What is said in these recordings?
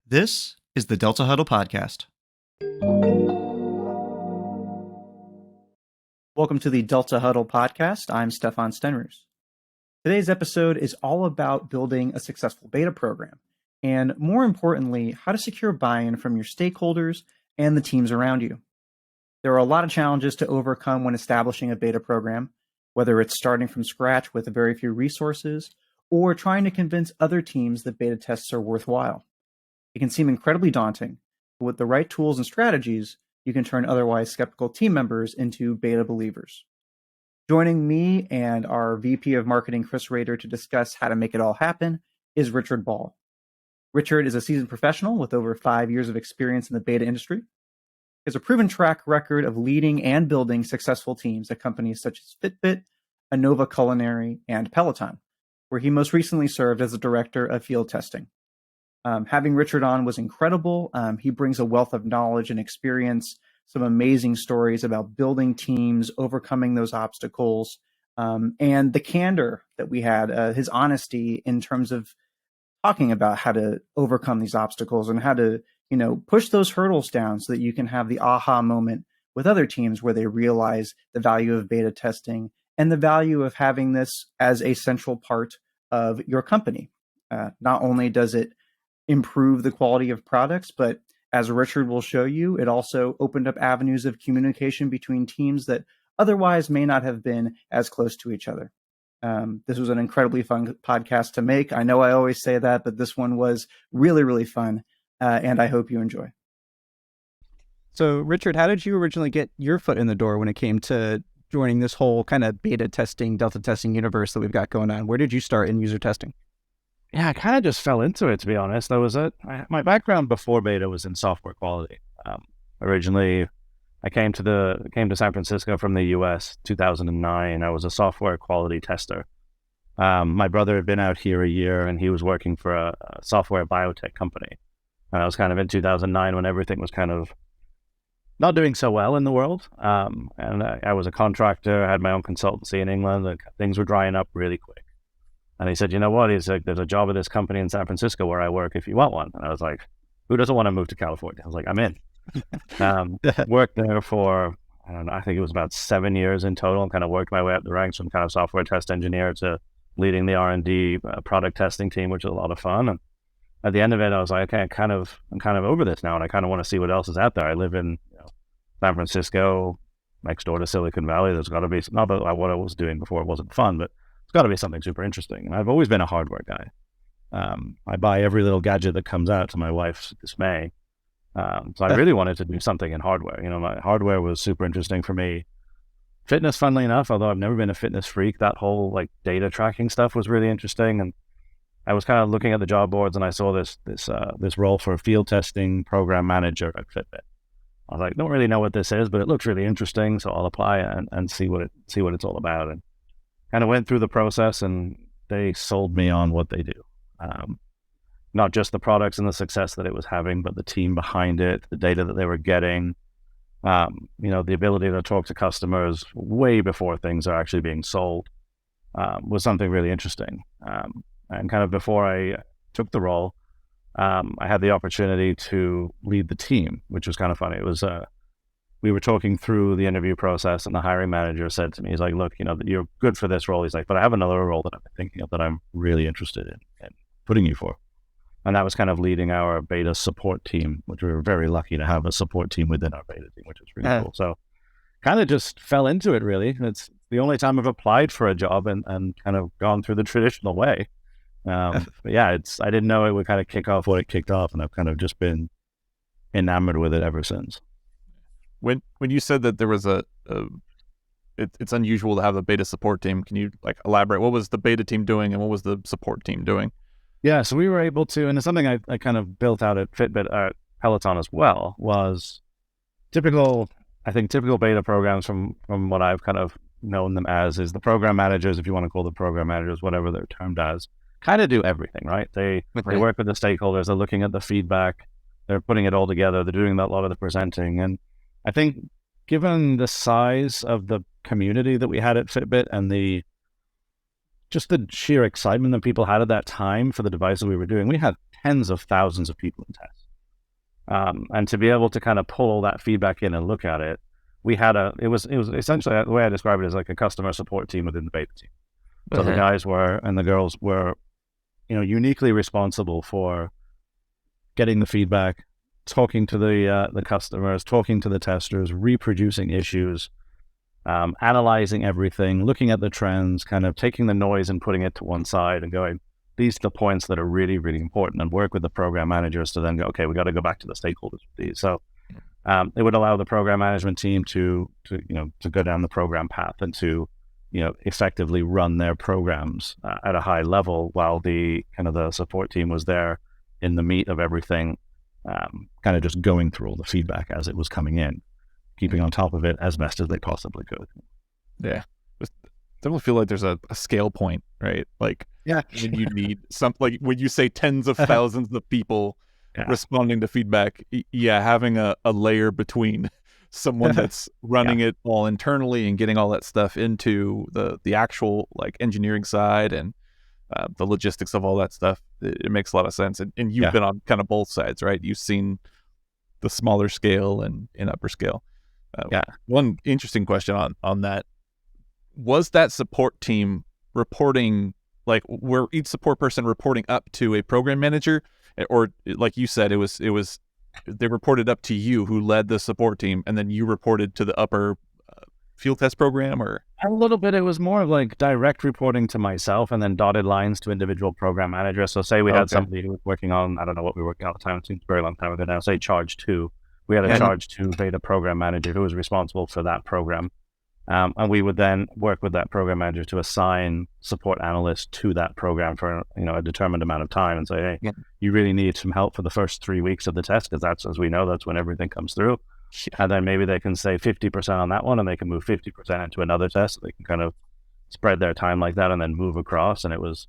This is the Delta Huddle Podcast. Welcome to the Delta Huddle Podcast. I'm Stefan Stenroos. Today's episode is all about building a successful beta program, and more importantly, how to secure buy-in from your stakeholders and the teams around you. There are a lot of challenges to overcome when establishing a beta program, whether it's starting from scratch with very few resources, or trying to convince other teams that beta tests are worthwhile. It can seem incredibly daunting, but with the right tools and strategies, you can turn otherwise skeptical team members into beta believers. Joining me and our VP of Marketing, Chris Rader, to discuss how to make it all happen is Richard Ball. Richard is a seasoned professional with over 5 years of experience in the beta industry. He has a proven track record of leading and building successful teams at companies such as Fitbit, Anova Culinary, and Peloton, where he most recently served as the director of field testing. Having Richard on was incredible. He brings a wealth of knowledge and experience, some amazing stories about building teams, overcoming those obstacles, and the candor that we had, his honesty in terms of talking about how to overcome these obstacles and how to, push those hurdles down so that you can have the aha moment with other teams where they realize the value of beta testing and the value of having this as a central part of your company. Not only does it improve the quality of products, but as Richard will show you, it also opened up avenues of communication between teams that otherwise may not have been as close to each other. This was an incredibly fun podcast to make. I know I always say that, but this one was really, really fun, and I hope you enjoy. So, Richard, how did you originally get your foot in the door when it came to joining this whole kind of beta testing, delta testing universe that we've got going on? Where did you start in user testing? Yeah, I kind of just fell into it, to be honest. My background before beta was in software quality. Originally, I came to San Francisco from the US 2009. I was a software quality tester. My brother had been out here a year, and he was working for a software biotech company. And I was kind of in 2009 when everything was kind of not doing so well in the world. And I was a contractor, I had my own consultancy in England, and things were drying up really quick. And he said, you know what? He's like, there's a job at this company in San Francisco where I work if you want one. And I was like, who doesn't want to move to California? I was like, I'm in. Worked there for, I don't know, I think it was about 7 years in total, and kind of worked my way up the ranks from kind of software test engineer to leading the R&D product testing team, which was a lot of fun. And at the end of it, I was like, okay, I'm kind of over this now, and I kind of want to see what else is out there. I live in San Francisco, next door to Silicon Valley. There's got to be, not that what I was doing before it wasn't fun, but it's got to be something super interesting. And I've always been a hardware guy. I buy every little gadget that comes out, to my wife's dismay. So I really wanted to do something in hardware. My hardware was super interesting for me. Fitness, funnily enough, although I've never been a fitness freak, that whole like data tracking stuff was really interesting. And I was kind of looking at the job boards, and I saw this role for a field testing program manager at Fitbit. I was like, don't really know what this is, but it looks really interesting, so I'll apply and see what it's all about. And kind of went through the process, and they sold me on what they do. Not just the products and the success that it was having, but the team behind it, the data that they were getting, the ability to talk to customers way before things are actually being sold was something really interesting. And kind of before I took the role, I had the opportunity to lead the team, which was kind of funny. It was we were talking through the interview process, and the hiring manager said to me, he's like, look, you're good for this role. He's like, but I have another role that I've been thinking of that I'm really interested in putting you for. And that was kind of leading our beta support team, which we were very lucky to have a support team within our beta team, which was really cool. So kind of just fell into it, really. It's the only time I've applied for a job and kind of gone through the traditional way. But yeah, I didn't know it would kind of kick off what it kicked off, and I've kind of just been enamored with it ever since. When you said that there was it's unusual to have a beta support team, can you like elaborate? What was the beta team doing, and what was the support team doing? Yeah, so we were able to, and it's something I kind of built out at Fitbit, at Peloton as well, was typical beta programs from what I've kind of known them as is the program managers, if you want to call the program managers, whatever they're termed as, kind of do everything, right? They work with the stakeholders, they're looking at the feedback, they're putting it all together, they're doing a lot of the presenting. And I think given the size of the community that we had at Fitbit and just the sheer excitement that people had at that time for the devices we were doing, we had tens of thousands of people in tests. And to be able to kind of pull all that feedback in and look at it, it was essentially, the way I describe it is like a customer support team within the beta team. So the guys and the girls were, uniquely responsible for getting the feedback, talking to the customers, talking to the testers, reproducing issues, analyzing everything, looking at the trends, kind of taking the noise and putting it to one side and going, these are the points that are really, really important, and work with the program managers to then go, okay, we got to go back to the stakeholders with these. So it would allow the program management team to go down the program path and to, effectively run their programs at a high level, while the support team was there in the meat of everything, kind of just going through all the feedback as it was coming in, keeping on top of it as best as they possibly could. Yeah. Definitely feel like there's a scale point, right? Like, yeah, when you need something, like when you say tens of thousands of people responding to feedback, having a layer between someone that's running it all internally and getting all that stuff into the actual like engineering side and the logistics of all that stuff, it makes a lot of sense. And you've been on kind of both sides, right? You've seen the smaller scale and upper scale. One interesting question on that: was that support team reporting, like, were each support person reporting up to a program manager, or like you said, it was they reported up to you, who led the support team, and then you reported to the upper field test program? Or a little bit, it was more of like direct reporting to myself and then dotted lines to individual program managers. So say we had somebody who was working on, I don't know what we were working on at the time, it seems a very long time ago now, say charge 2. We had a charge 2 beta program manager who was responsible for that program. And we would then work with that program manager to assign support analysts to that program for a determined amount of time, and say, hey, you really need some help for the first 3 weeks of the test, because that's, as we know, that's when everything comes through. And then maybe they can say 50% on that one, and they can move 50% into another test. So they can kind of spread their time like that and then move across. And it was,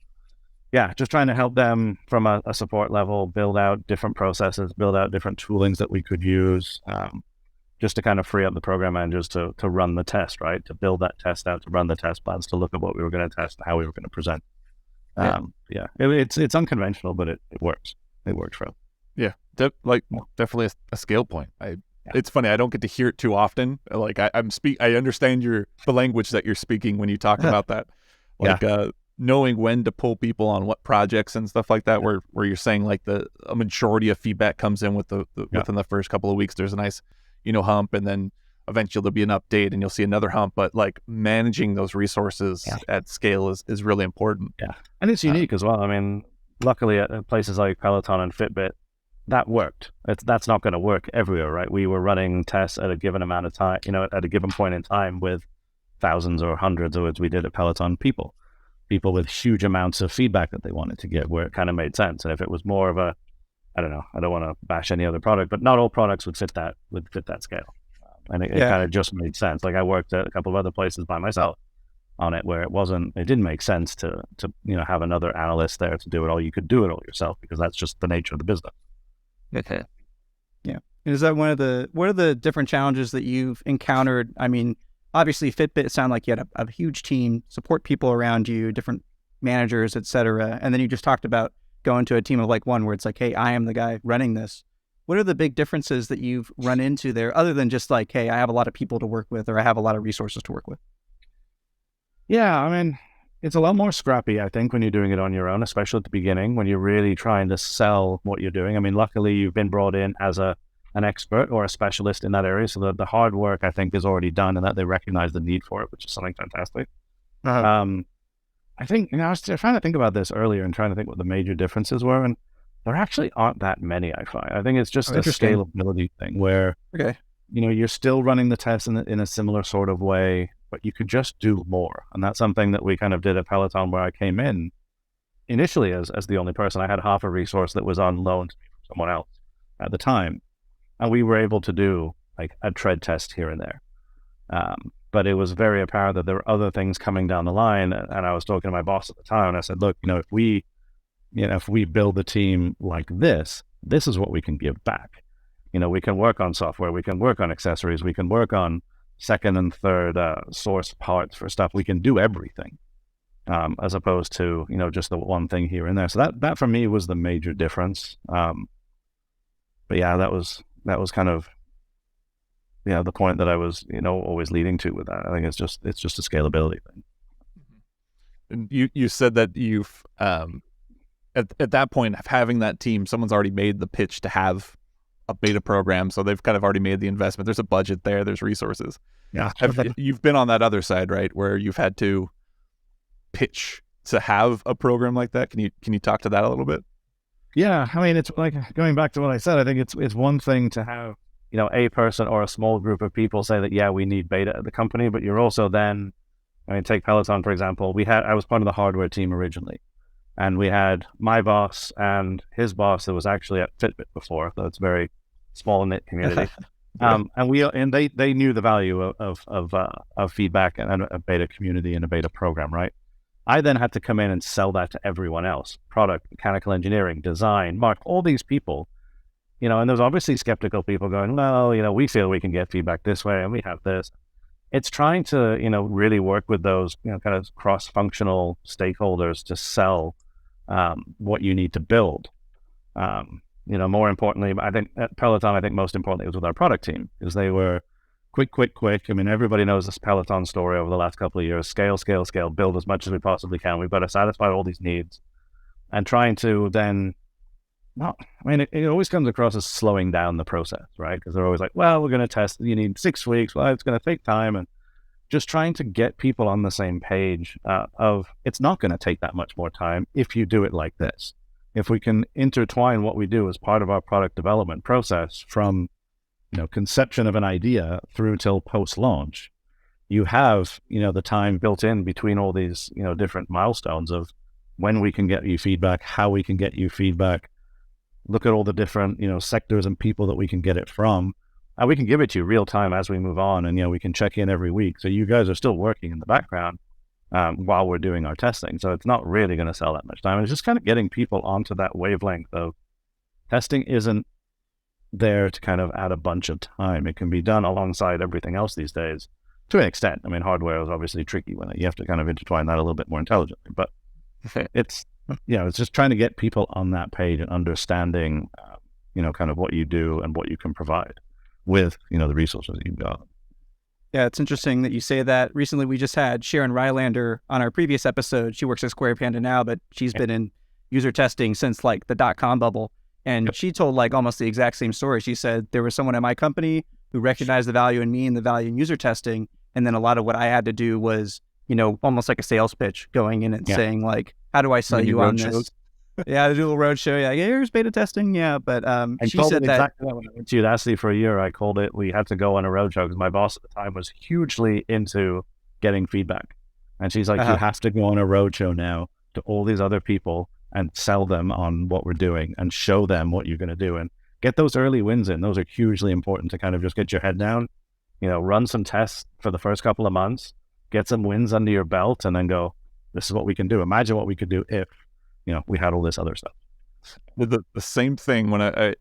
just trying to help them from a support level, build out different processes, build out different toolings that we could use, just to kind of free up the program managers to run the test, right? To build that test out, to run the test plans, to look at what we were going to test and how we were going to present. It's unconventional, but it works. It worked for us. Yeah, definitely a scale point. It's funny, I don't get to hear it too often. Like I understand the language that you're speaking when you talk about that. Like knowing when to pull people on what projects and stuff like that, where you're saying like a majority of feedback comes in within the first couple of weeks. There's a nice hump, and then eventually there'll be an update and you'll see another hump, but like managing those resources at scale is really important. And it's unique as well. I mean, luckily at places like Peloton and Fitbit, that worked. That's not going to work everywhere, right? We were running tests at a given amount of time, at a given point in time, with thousands or hundreds, or as we did at Peloton, people with huge amounts of feedback that they wanted to get, where it kind of made sense. And if it was more of I don't know, I don't want to bash any other product, but not all products would fit that scale. And it kind of just made sense. Like I worked at a couple of other places by myself on it, where it didn't make sense to have another analyst there to do it all. You could do it all yourself, because that's just the nature of the business. Okay. Yeah. And is that what are the different challenges that you've encountered? I mean, obviously Fitbit, it sounded like you had a huge team, support people around you, different managers, et cetera. And then you just talked about going to a team of like one, where it's like, hey, I am the guy running this. What are the big differences that you've run into there, other than just like, hey, I have a lot of people to work with, or I have a lot of resources to work with? Yeah, I mean, it's a lot more scrappy, I think, when you're doing it on your own, especially at the beginning, when you're really trying to sell what you're doing. I mean, luckily you've been brought in as an expert or a specialist in that area, so the hard work, I think, is already done, and that they recognize the need for it, which is something fantastic. I think, I was trying to think about this earlier and trying to think what the major differences were, and there actually aren't that many, I find. I think it's just a scalability thing where, you're still running the tests in a similar sort of way, but you could just do more. And that's something that we kind of did at Peloton, where I came in initially as the only person. I had half a resource that was on loan to me from someone else at the time. And we were able to do like a tread test here and there. But it was very apparent that there were other things coming down the line. And I was talking to my boss at the time, and I said, look, if we build the team like this is what we can give back. We can work on software, we can work on accessories, we can work on second and third source parts for stuff. We can do everything. as opposed to, just the one thing here and there. So that for me was the major difference. But yeah, that was kind of, the point that I was, always leading to with that. I think it's just a scalability thing. And you said that you've at that point of having that team, someone's already made the pitch to have a beta program, so they've kind of already made the investment. There's a budget there, there's resources. Yeah, you've been on that other side, right, where you've had to pitch to have a program like that. Can you talk to that a little bit? Yeah, I mean, it's like going back to what I said. I think it's one thing to have a person or a small group of people say that, yeah, we need beta at the company, but you're also then, I mean, take Peloton for example. I was part of the hardware team originally, and we had my boss and his boss that was actually at Fitbit before, so it's a very small knit community. And they knew the value of feedback and a beta community and a beta program, right? I then had to come in and sell that to everyone else: product, mechanical engineering, design, mark, all these people, and there's obviously skeptical people going, well, we feel we can get feedback this way and we have this. It's trying to, really work with those, kind of cross-functional stakeholders to sell what you need to build. More importantly, I think at Peloton, most importantly, it was with our product team, because they were quick. I mean, everybody knows this Peloton story over the last couple of years: scale, build as much as we possibly can. We've got to satisfy all these needs, and trying to then, it always comes across as slowing down the process, right? Because they're always like, well, we're going to test, you need 6 weeks, well, it's going to take time, and just trying to get people on the same page of it's not going to take that much more time if you do it like this. If we can intertwine what we do as part of our product development process from conception of an idea through till post-launch, you have, the time built in between all these, different milestones of when we can get you feedback, how we can get you feedback, look at all the different, sectors and people that we can get it from. And we can give it to you real time as we move on. And, we can check in every week. So you guys are still working in the background while we're doing our testing. So it's not really going to sell that much time. It's just kind of getting people onto that wavelength of testing isn't there to kind of add a bunch of time. It can be done alongside everything else these days to an extent. I mean, hardware is obviously tricky when you have to kind of intertwine that a little bit more intelligently, but it's just trying to get people on that page and understanding, kind of what you do and what you can provide with, the resources that you've got. Yeah, it's interesting that you say that. Recently, we just had Sharon Rylander on our previous episode. She works at Square Panda now, but she's been in user testing since like the .com bubble. And she told like almost the exact same story. She said there was someone at my company who recognized the value in me and the value in user testing. And then a lot of what I had to do was, almost like a sales pitch, going in and saying like, how do I sell you on this? Yeah, I do a little roadshow. Yeah, here's beta testing. Yeah, but she said that. Exactly when I went to Udacity for a year, I called it. We had to go on a roadshow because my boss at the time was hugely into getting feedback, and she's like, "You have to go on a roadshow now to all these other people and sell them on what we're doing and show them what you're going to do and get those early wins in. Those are hugely important to kind of just get your head down, run some tests for the first couple of months, get some wins under your belt, and then go, this is what we can do. Imagine what we could do if." We had all this other stuff. The same thing when I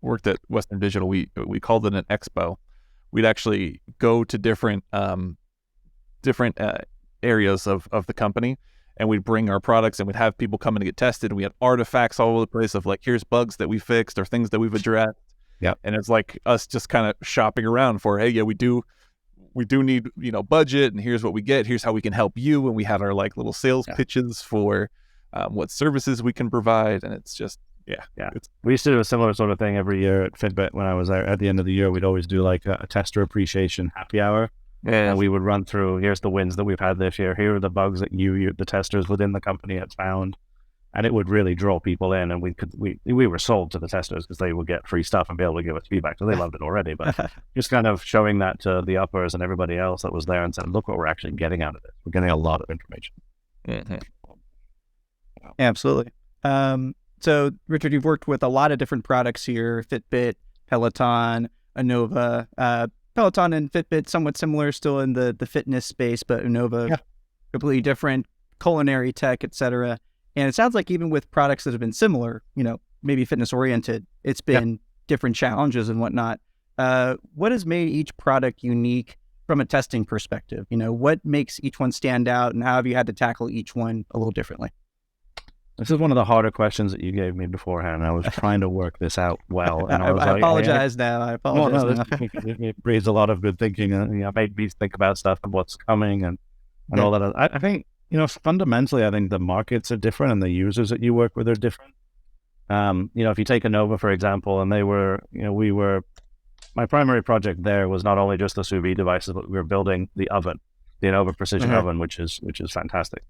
worked at Western Digital, we called it an expo. We'd actually go to different areas of the company, and we'd bring our products and we'd have people come in to get tested. And we had artifacts all over the place of like, here's bugs that we fixed or things that we've addressed. Yeah. And it's like us just kind of shopping around for, hey, yeah, we do need, budget, and here's what we get. Here's how we can help you. And we had our like little sales pitches for what services we can provide. And it's just, we used to do a similar sort of thing every year at Fitbit when I was there. At the end of the year, we'd always do like a tester appreciation happy hour. And we would run through, here's the wins that we've had this year. Here are the bugs that the testers within the company had found. And it would really draw people in. And we were sold to the testers because they would get free stuff and be able to give us feedback. So they loved it already. But just kind of showing that to the uppers and everybody else that was there and said, look what we're actually getting out of it. We're getting a lot of information. Mm-hmm. Absolutely. So, Richard, you've worked with a lot of different products here: Fitbit, Peloton, Anova. Peloton and Fitbit somewhat similar, still in the fitness space, but Anova completely different, culinary tech, etc. And it sounds like even with products that have been similar, maybe fitness oriented, it's been different challenges and whatnot. What has made each product unique from a testing perspective? What makes each one stand out, and how have you had to tackle each one a little differently? This is one of the harder questions that you gave me beforehand. I was trying to work this out well, and I was I like, apologize now. I apologize now. It breeds a lot of good thinking, and made me think about stuff and what's coming and all that. I think fundamentally, I think the markets are different and the users that you work with are different. If you take Anova for example, and my primary project there was not only just the sous vide devices, but we were building the oven, the Anova Precision Oven, which is fantastic.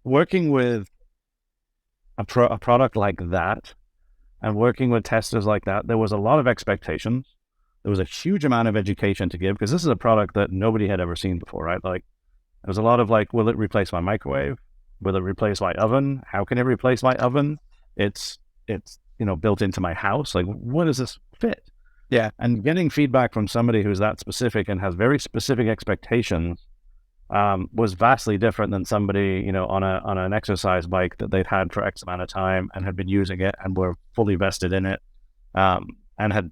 Working with a product like that and working with testers like that, there was a lot of expectations. There was a huge amount of education to give, because this is a product that nobody had ever seen before, right? Like, there was a lot of like, will it replace my microwave? Will it replace my oven? How can it replace my oven? It's built into my house. Like, what does this fit? Yeah. And getting feedback from somebody who's that specific and has very specific expectations was vastly different than somebody, on an exercise bike that they'd had for X amount of time and had been using it and were fully vested in it, and had,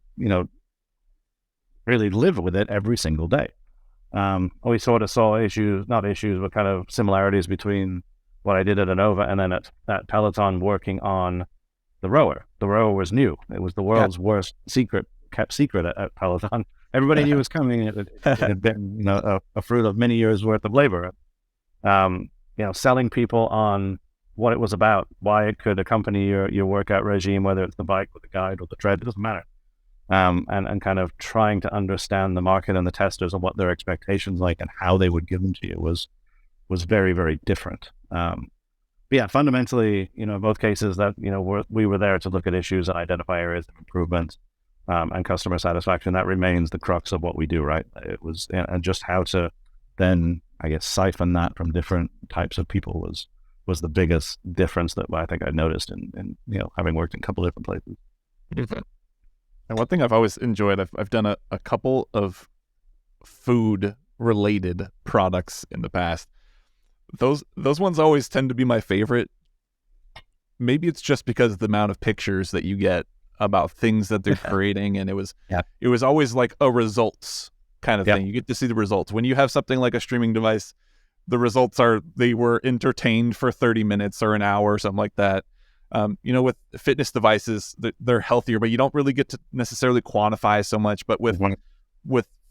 really lived with it every single day. We sort of saw not issues, but kind of similarities between what I did at Anova and then at Peloton working on the rower. The rower was new. It was the world's worst kept secret at Peloton. Everybody knew it was coming. It had been, a fruit of many years worth of labor. Selling people on what it was about, why it could accompany your workout regime, whether it's the bike or the guide or the tread, it doesn't matter. And kind of trying to understand the market and the testers and what their expectations like and how they would give them to you was very, very different. Fundamentally, in both cases that, we were there to look at issues and identify areas of improvement. And customer satisfaction, that remains the crux of what we do, right? It was, and just how to then, I guess, siphon that from different types of people was the biggest difference that I think I noticed in having worked in a couple different places. And one thing I've always enjoyed, I've done a couple of food related products in the past. Those ones always tend to be my favorite. Maybe it's just because of the amount of pictures that you get about things that they're creating, and it was always like a results kind of thing. You get to see the results. When you have something like a streaming device, the results are they were entertained for 30 minutes or an hour or something like that. With fitness devices, they're healthier, but you don't really get to necessarily quantify so much. But with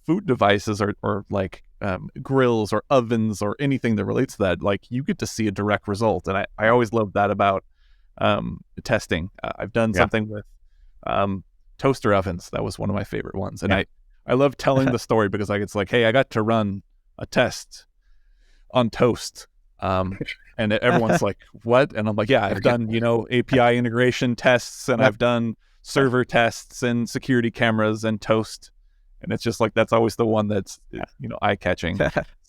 food devices or like grills or ovens or anything that relates to that, like you get to see a direct result. And I always love that about testing. I've done something with toaster ovens. That was one of my favorite ones. And I love telling the story because it's like, hey, I got to run a test on toast. And everyone's like, what? And I'm like, yeah, I've done, API integration tests, and I've done server tests and security cameras and toast. And it's just like, that's always the one that's, eye-catching.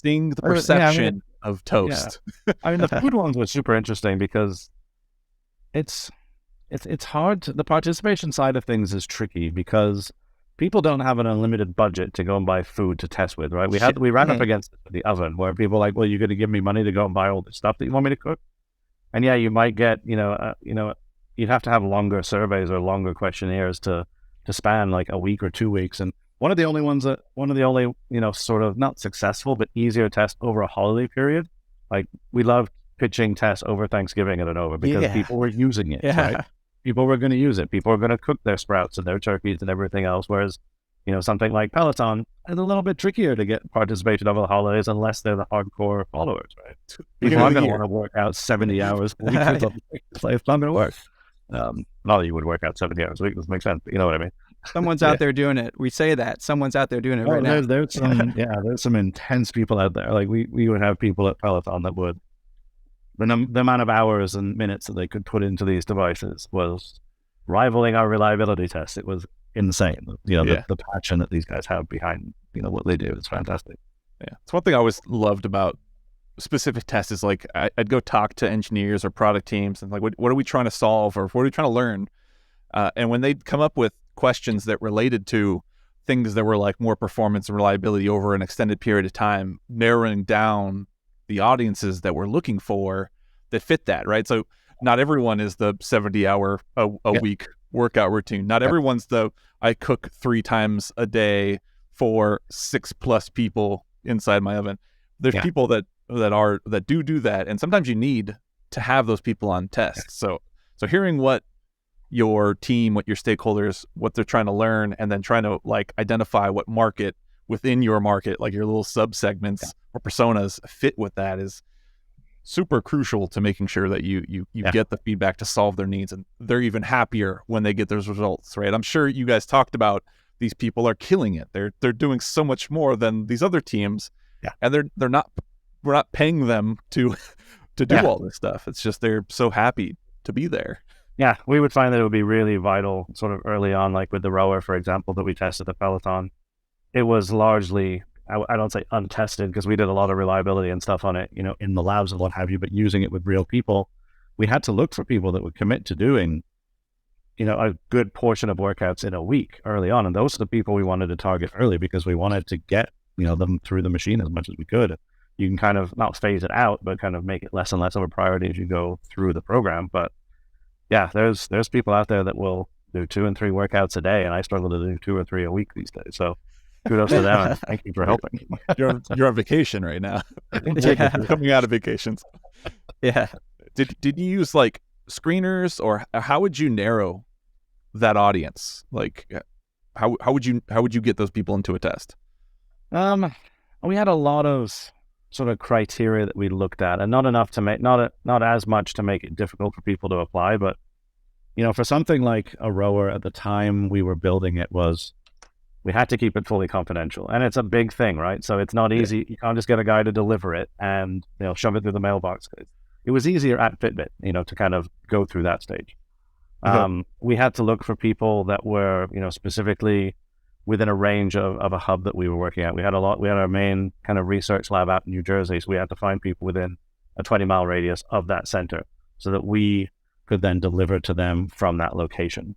Seeing the perception of toast. The food ones were super interesting because it's hard the participation side of things is tricky because people don't have an unlimited budget to go and buy food to test with, right? We ran up against the oven where people are like, well, you're going to give me money to go and buy all the stuff that you want me to cook? And you might get, you'd have to have longer surveys or longer questionnaires to span like a week or 2 weeks. And one of the only, sort of not successful, but easier tests over a holiday period. Like we loved pitching tests over Thanksgiving at Anova because people were using it, right? People were going to use it. People were going to cook their sprouts and their turkeys and everything else. Whereas, something like Peloton is a little bit trickier to get participation over the holidays unless they're the hardcore followers, right? People aren't going to want to work out 70 hours a week. It's not going to work. Not that you would work out 70 hours a week. This makes sense, but you know what I mean? Someone's out there doing it. We say that. Someone's out there doing it right now. There's some intense people out there. Like we would have people at Peloton that would, the amount of hours and minutes that they could put into these devices was rivaling our reliability tests. It was insane. The passion that these guys have behind, what they do. It's fantastic. Yeah. It's one thing I always loved about specific tests is like, I'd go talk to engineers or product teams and like, what are we trying to solve or what are we trying to learn? And when they'd come up with questions that related to things that were like more performance and reliability over an extended period of time, narrowing down the audiences that we're looking for that fit that, right? So not everyone is the 70-hour a week workout routine. Not everyone's the I cook 3 times a day for 6+ people inside my oven. There's people that do that, and sometimes you need to have those people on tests. So hearing what your team, what your stakeholders, what they're trying to learn, and then trying to like identify what market within your market, like your little sub segments or personas, fit with that is super crucial to making sure that you get the feedback to solve their needs, and they're even happier when they get those results, right? I'm sure you guys talked about these people are killing it. They're doing so much more than these other teams, and we're not paying them to do all this stuff. It's just they're so happy to be there. Yeah, we would find that it would be really vital sort of early on, like with the rower, for example, that we tested at Peloton. It was largely, I don't say untested, because we did a lot of reliability and stuff on it, in the labs and what have you, but using it with real people, we had to look for people that would commit to doing, a good portion of workouts in a week early on. And those are the people we wanted to target early, because we wanted to get, them through the machine as much as we could. You can kind of not phase it out, but kind of make it less and less of a priority as you go through the program. But yeah, there's people out there that will do 2 and 3 workouts a day, and I struggle to do 2 or 3 a week these days. So kudos to them, and thank you for helping. You're on vacation right now. You're coming out of vacations. Yeah. Did you use like screeners, or how would you narrow that audience? Like how would you get those people into a test? We had a lot of sort of criteria that we looked at, and not enough to make, not as much to make it difficult for people to apply. But for something like a rower, at the time we were building it, we had to keep it fully confidential, and it's a big thing, right? So it's not easy. You can't just get a guy to deliver it and shove it through the mailbox. It was easier at Fitbit, to kind of go through that stage. We had to look for people that were, specifically within a range of a hub that we were working at. We had our main kind of research lab out in New Jersey, so we had to find people within a 20-mile radius of that center so that we could then deliver to them from that location.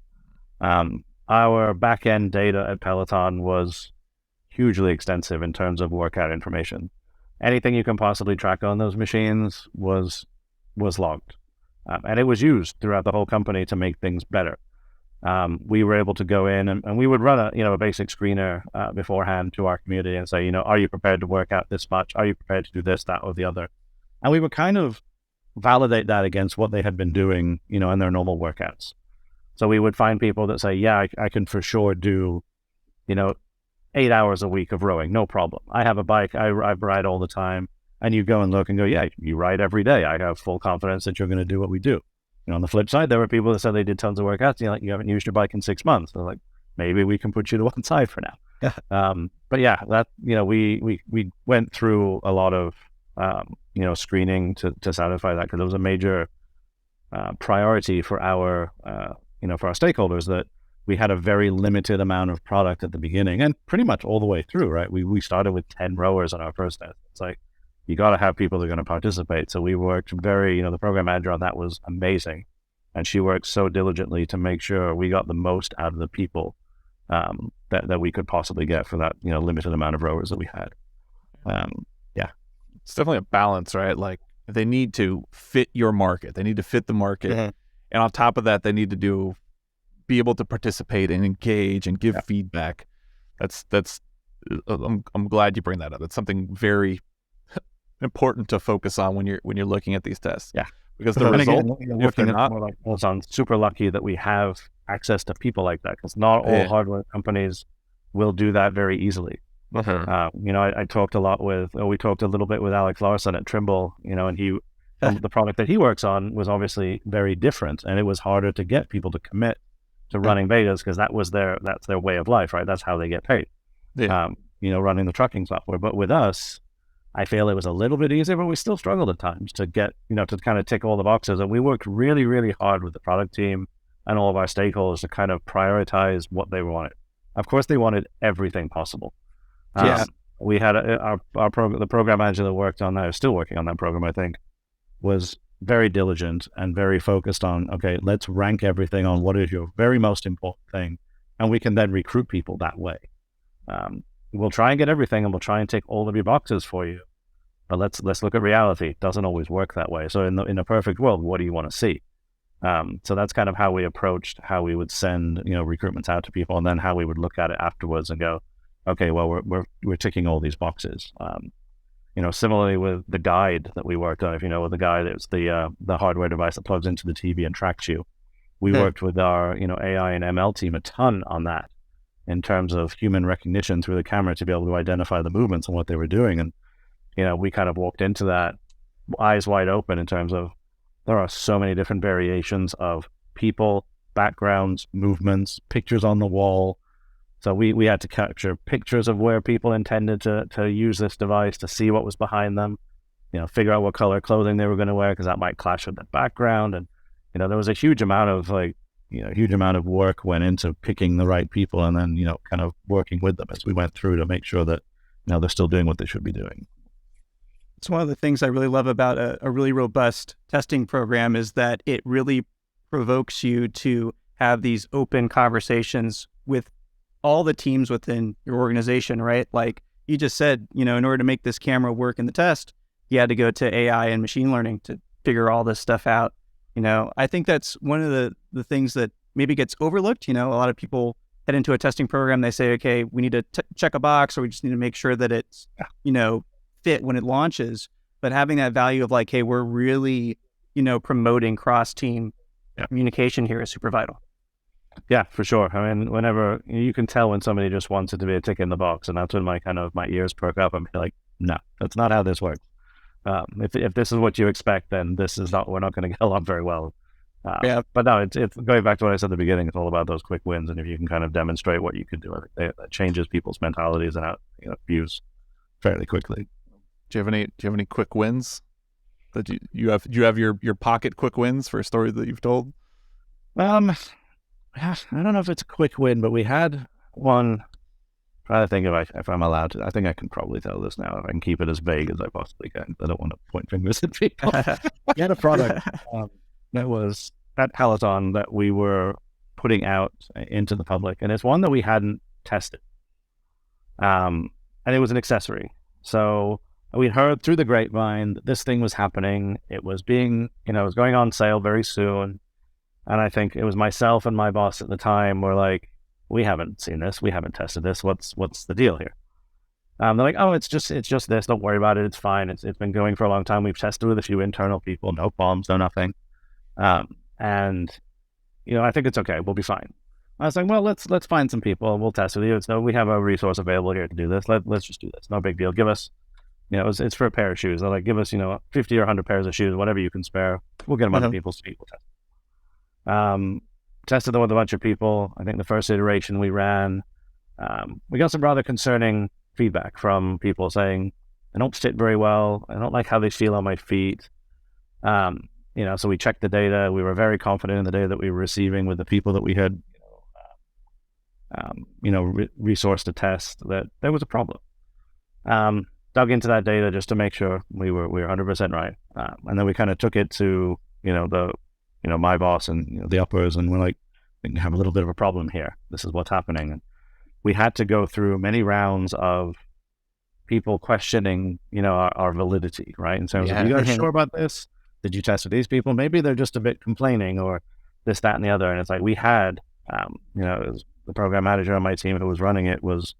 Our back-end data at Peloton was hugely extensive in terms of workout information. Anything you can possibly track on those machines was logged. And it was used throughout the whole company to make things better. We were able to go in and we would run a basic screener beforehand to our community and say, are you prepared to work out this much? Are you prepared to do this, that, or the other? And we would kind of validate that against what they had been doing, in their normal workouts. So we would find people that say, yeah, I can for sure do, 8 hours a week of rowing, no problem. I have a bike, I ride all the time. And you go and look and go, yeah, you ride every day. I have full confidence that you're going to do what we do. On the flip side, there were people that said they did tons of workouts. You haven't used your bike in 6 months. They're like, maybe we can put you to one side for now. But yeah, that we went through a lot of screening to satisfy that, because it was a major priority for our for our stakeholders, that we had a very limited amount of product at the beginning and pretty much all the way through. Right, we started with 10 rowers on our first test. It's like, you got to have people that are going to participate. So we worked the program manager on that was amazing. And she worked so diligently to make sure we got the most out of the people that we could possibly get for that, limited amount of rowers that we had. It's definitely a balance, right? Like, they need to fit your market. They need to fit the market. Mm-hmm. And on top of that, they need to be able to participate and engage and give feedback. I'm glad you bring that up. It's something very important to focus on when you're looking at these tests. Yeah, because the result, if they're not, I'm super lucky that we have access to people like that, because not all hardware companies will do that very easily. I talked we talked a little bit with Alex Larson at Trimble, and he the product that he works on was obviously very different, and it was harder to get people to commit to running betas, because that's their way of life, right? That's how they get paid. Running the trucking software. But with us, I feel it was a little bit easier, but we still struggled at times to get, to kind of tick all the boxes. And we worked really, really hard with the product team and all of our stakeholders to kind of prioritize what they wanted. Of course, they wanted everything possible. We had the program manager that worked on that, is still working on that program, I think, was very diligent and very focused on, okay, let's rank everything on what is your very most important thing. And we can then recruit people that way. We'll try and get everything, and we'll try and tick all of your boxes for you. But let's look at reality. It doesn't always work that way. So in a perfect world, what do you want to see? So that's kind of how we approached how we would send recruitments out to people, and then how we would look at it afterwards and go, okay, well, we're ticking all these boxes. Similarly with the guide that we worked on, if you know what the guide is, the hardware device that plugs into the TV and tracks you. We worked with our, AI and ML team a ton on that in terms of human recognition through the camera to be able to identify the movements and what they were doing. And, we kind of walked into that eyes wide open in terms of there are so many different variations of people, backgrounds, movements, pictures on the wall. So we had to capture pictures of where people intended to use this device, to see what was behind them, figure out what color clothing they were going to wear, because that might clash with the background. And, there was a huge amount of work went into picking the right people and then, kind of working with them as we went through to make sure that, they're still doing what they should be doing. It's one of the things I really love about a really robust testing program is that it really provokes you to have these open conversations with all the teams within your organization, right? Like you just said, in order to make this camera work in the test, you had to go to AI and machine learning to figure all this stuff out. I think that's one of the things that maybe gets overlooked. A lot of people head into a testing program, they say, okay, we need to check a box, or we just need to make sure that it's, fit when it launches. But having that value of like, hey, we're really, promoting cross-team communication here is super vital. Yeah, for sure. I mean, whenever you can tell when somebody just wants it to be a tick in the box, and that's when my ears perk up. I'm like, no, that's not how this works. If this is what you expect, then we're not going to get along very well. But no, it's going back to what I said at the beginning. It's all about those quick wins, and if you can kind of demonstrate what you can do, I think that changes people's mentalities and views fairly quickly. Do you have any quick wins that you have? Do you have your pocket quick wins for a story that you've told? I don't know if it's a quick win, but we had one. Trying to think if I'm allowed to. I think I can probably tell this now if I can keep it as vague as I possibly can. I don't want to point fingers at people. We had a product that was at Peloton that we were putting out into the public, and it's one that we hadn't tested. And it was an accessory. So we heard through the grapevine that this thing was happening. It was being, it was going on sale very soon. And I think it was myself and my boss at the time were like, we haven't seen this. We haven't tested this. What's the deal here? They're like, oh, it's just this. Don't worry about it. It's fine. It's been going for a long time. We've tested with a few internal people. No problems, no nothing. And I think it's okay. We'll be fine. I was like, well, let's find some people and we'll test with you. We have a resource available here to do this. Let's just do this. No big deal. Give us, it's for a pair of shoes. They're like, give us, 50 or 100 pairs of shoes, whatever you can spare. We'll get them on people's feet. We'll test. Tested them with a bunch of people. I think the first iteration we ran, we got some rather concerning feedback from people saying, I don't sit very well. I don't like how they feel on my feet. So we checked the data. We were very confident in the data that we were receiving with the people that we had, resourced to test that there was a problem. Dug into that data just to make sure we were 100% right. And then we kind of took it to, my boss and the uppers, and we're like, we have a little bit of a problem here. This is what's happening. And we had to go through many rounds of people questioning, our validity, right? In terms of, are you guys sure about this? Did you test with these people? Maybe they're just a bit complaining or this, that, and the other. And it's like we had, it was the program manager on my team who was running it was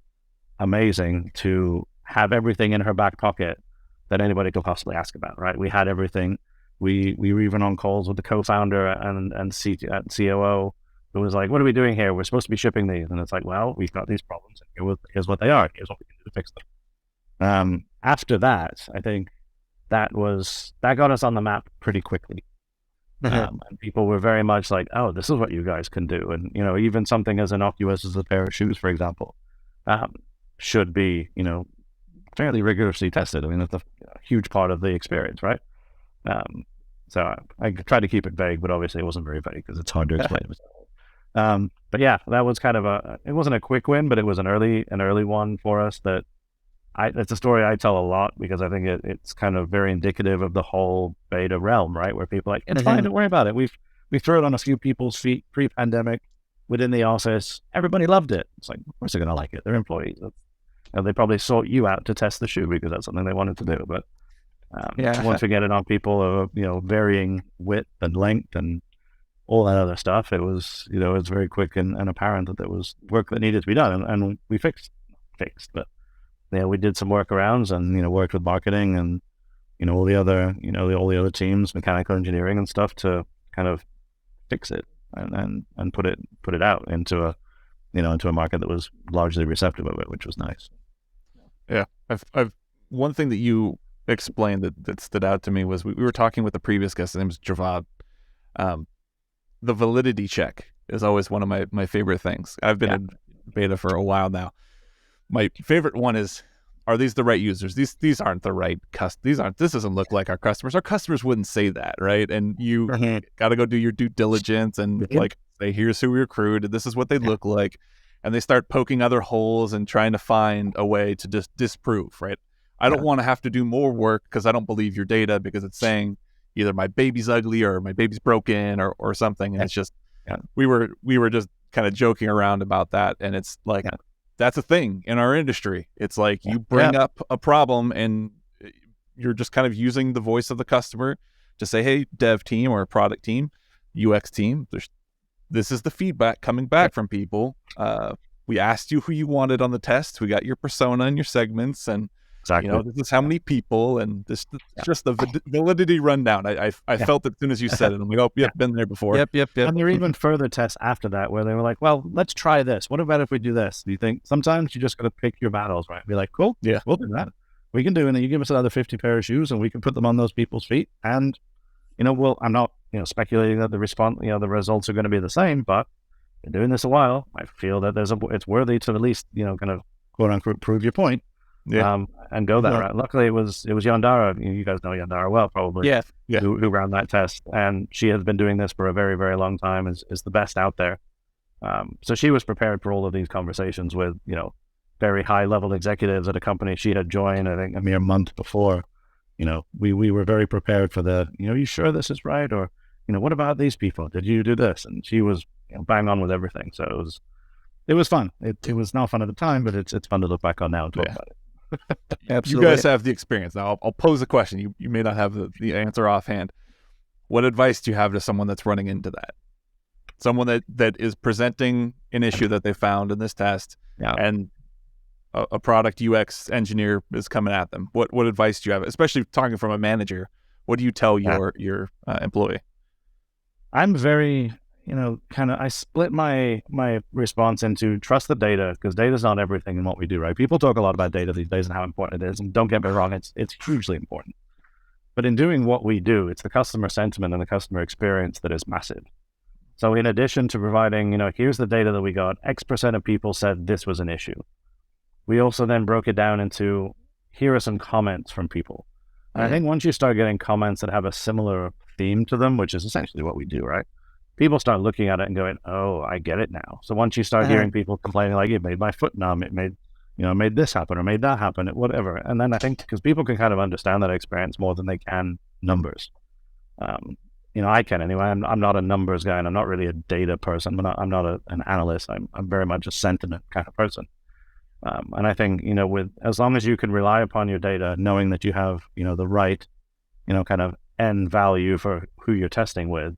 amazing to have everything in her back pocket that anybody could possibly ask about, right? We had everything. We were even on calls with the co-founder and COO who was like, what are we doing here? We're supposed to be shipping these. And it's like, well, we've got these problems. Here's what they are. Here's what we can do to fix them. After that, I think that got us on the map pretty quickly. And people were very much like, oh, this is what you guys can do. And, even something as innocuous as a pair of shoes, for example, should be, fairly rigorously tested. I mean, that's a huge part of the experience, right? So I tried to keep it vague, but obviously it wasn't very vague because it's hard to explain. But yeah, that was kind of it wasn't a quick win, but it was an early one for us that it's a story I tell a lot because I think it's kind of very indicative of the whole beta realm, right? Where people are like, it's fine, don't worry about it. We threw it on a few people's feet pre-pandemic within the office. Everybody loved it. It's like, of course they're going to like it. They're employees. And they probably sought you out to test the shoe because that's something they wanted to do. But once we get it on people of, varying width and length and all that other stuff, it was, it's very quick and apparent that there was work that needed to be done. And we fixed. fixed. But yeah, we did some workarounds and worked with marketing and all the other teams, mechanical engineering and stuff to kind of fix it and put it out into a market that was largely receptive of it, which was nice. Yeah, I've one thing that you explained that stood out to me was we were talking with the previous guest. His name is Javad. The validity check is always one of my favorite things. I've been in beta for a while now. My favorite one is, are these the right users? These aren't the right this doesn't look like our customers. Our customers wouldn't say that, right? And you got to go do your due diligence and like say, here's who we recruited. This is what they look like. And they start poking other holes and trying to find a way to just disprove, right? I don't want to have to do more work because I don't believe your data because it's saying either my baby's ugly or my baby's broken or something. And it's just, we were just kind of joking around about that. And it's like, that's a thing in our industry. It's like you bring up a problem and you're just kind of using the voice of the customer to say, hey, dev team or product team, UX team, this is the feedback coming back from people. We asked you who you wanted on the test. We got your persona and your segments, and this is how many people, and this just the validity rundown. I felt it as soon as you said it. I'm like, oh, yep, been there before. Yep. And there are even further tests after that where they were like, well, let's try this. What about if we do this? Do you think sometimes you just got to pick your battles, right? Be like, cool, we'll do that. We can do it. And then you give us another 50 pair of shoes, and we can put them on those people's feet. And I'm not speculating that the results are going to be the same, but been doing this a while. I feel that it's worthy to at least kind of quote unquote prove your point. And go that route. Luckily, it was Yandara. You guys know Yandara well, probably. Who ran that test, and she has been doing this for a very, very long time. Is the best out there. So she was prepared for all of these conversations with very high level executives at a company she had joined, I think, a mere month before. We were very prepared for the. You sure this is right? Or what about these people? Did you do this? And she was bang on with everything. So it was fun. It was not fun at the time, but it's fun to look back on now and talk about it. Absolutely. You guys have the experience. Now I'll pose a question. You may not have the answer offhand. What advice do you have to someone that's running into that? Someone that is presenting an issue that they found in this test, and a product UX engineer is coming at them. What advice do you have? Especially talking from a manager, what do you tell your employee? I'm very I split my response into trust the data, because data is not everything in what we do, right? People talk a lot about data these days and how important it is. And don't get me wrong, it's hugely important. But in doing what we do, it's the customer sentiment and the customer experience that is massive. So in addition to providing, here's the data that we got, X% of people said this was an issue. We also then broke it down into, here are some comments from people. And I think once you start getting comments that have a similar theme to them, which is essentially what we do, right? People start looking at it and going, oh, I get it now. So once you start hearing people complaining, like, it made my foot numb, it made this happen or made that happen, whatever. And then I think, because people can kind of understand that experience more than they can numbers. I can anyway. I'm not a numbers guy, and I'm not really a data person. I'm not an analyst. I'm very much a sentiment kind of person. And I think, as long as you can rely upon your data, knowing that you have, the right, kind of end value for who you're testing with,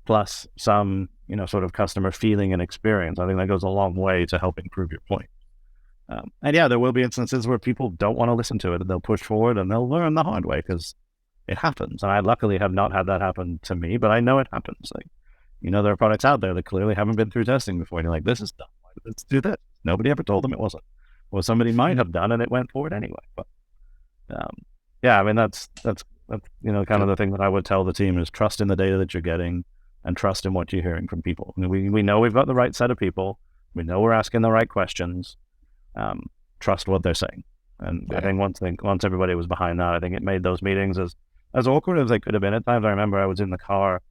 plus some, sort of customer feeling and experience, I think that goes a long way to helping prove your point. And there will be instances where people don't want to listen to it, and they'll push forward and they'll learn the hard way, because it happens. And I luckily have not had that happen to me, but I know it happens. Like, there are products out there that clearly haven't been through testing before, and you're like, this is dumb. Let's do this. Nobody ever told them it wasn't. Or somebody might have done, and it went forward anyway. But that's kind of the thing that I would tell the team is trust in the data that you're getting, and trust in what you're hearing from people. We know we've got the right set of people. We know we're asking the right questions. Trust what they're saying. And I think once everybody was behind that, I think it made those meetings as awkward as they could have been at times. I remember I was in the car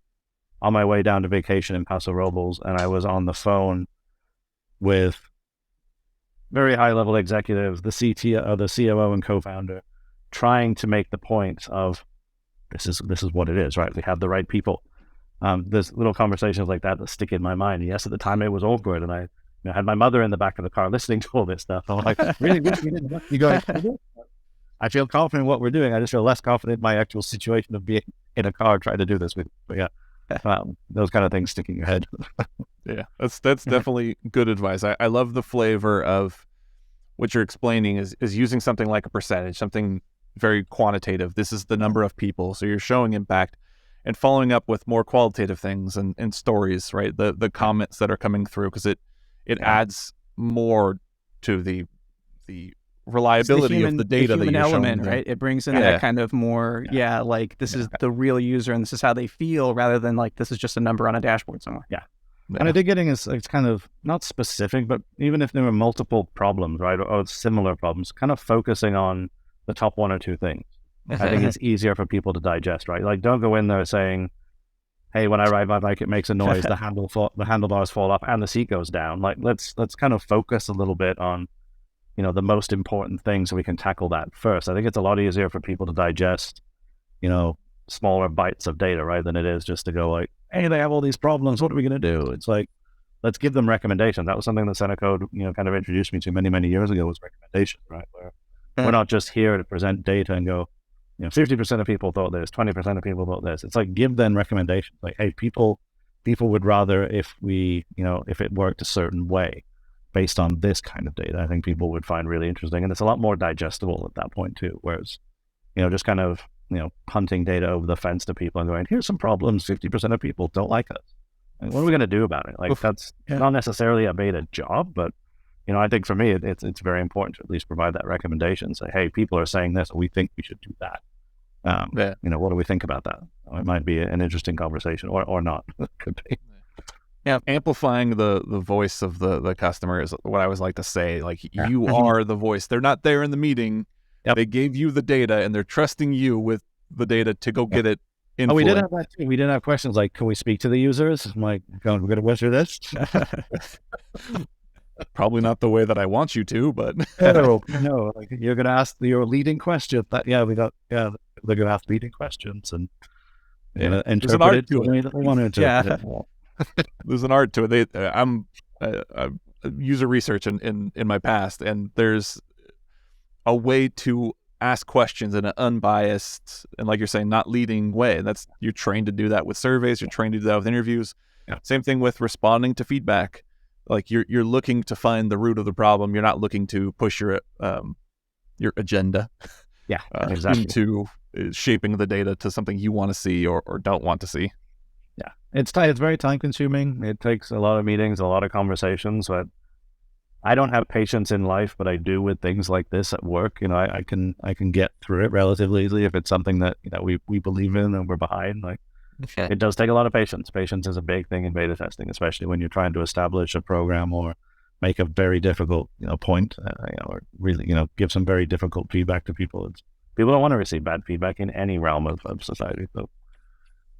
on my way down to vacation in Paso Robles, and I was on the phone with very high-level executives, the CTO, the COO and co-founder, trying to make the point of this is what it is, right? We have the right people. There's little conversations like that stick in my mind. Yes, at the time it was awkward, and I had my mother in the back of the car listening to all this stuff. I'm like, really wish we didn't. You guys, I feel confident in what we're doing. I just feel less confident in my actual situation of being in a car trying to do this with. But those kind of things stick in your head. That's definitely good advice. I love the flavor of what you're explaining is using something like a percentage, something very quantitative. This is the number of people, so you're showing impact, and following up with more qualitative things and stories, right? The comments that are coming through, because it adds more to the reliability of the data that you're element, showing. Right? It brings in that kind of more, like this is the real user and this is how they feel, rather than like this is just a number on a dashboard somewhere. Yeah. And I think getting is it's kind of not specific, but even if there were multiple problems, right, or similar problems, kind of focusing on the top one or two things. I think it's easier for people to digest, right? Like, don't go in there saying, hey, when I ride my bike, it makes a noise, the handlebars fall off and the seat goes down. Like, let's kind of focus a little bit on, the most important things so we can tackle that first. I think it's a lot easier for people to digest, smaller bites of data, right, than it is just to go like, hey, they have all these problems, what are we going to do? It's like, let's give them recommendations. That was something that Centercode, kind of introduced me to many, many years ago, was recommendations, right? Where we're not just here to present data and go, 50% of people thought this, 20% of people thought this. It's like, give them recommendations. Like, hey, people would rather if we, if it worked a certain way based on this kind of data. I think people would find really interesting. And it's a lot more digestible at that point too. Whereas, just kind of, punting data over the fence to people and going, here's some problems, 50% of people don't like us. Like, what are we going to do about it? Like, that's not necessarily a beta job, but, I think for me, it's very important to at least provide that recommendation. Say, hey, people are saying this, we think we should do that. What do we think about that? It might be an interesting conversation or not. It could be. Yeah, amplifying the voice of the customer is what I always like to say. Like, you are the voice. They're not there in the meeting. Yep. They gave you the data, and they're trusting you with the data to go get it influenced. Oh, we did have that too. We did have questions like, can we speak to the users? I'm like, we're going to go through this? Probably not the way that I want you to, but... no, like, you're going to ask your leading question. They're going to ask leading questions and interpret it the way that they want to interpret it. There's an art to it. I'm a user research in my past, and there's a way to ask questions in an unbiased and, like you're saying, not leading way. You're trained to do that with surveys. You're trained to do that with interviews. Yeah. Same thing with responding to feedback. Like, you're looking to find the root of the problem. You're not looking to push your agenda. Yeah, exactly. Into shaping the data to something you want to see or don't want to see. Yeah, it's very time consuming. It takes a lot of meetings, a lot of conversations. But I don't have patience in life, but I do with things like this at work. I can get through it relatively easily if it's something that we believe in and we're behind. Like, it does take a lot of patience. Patience is a big thing in beta testing, especially when you're trying to establish a program or make a very difficult point, or really give some very difficult feedback to people. People don't want to receive bad feedback in any realm of society. So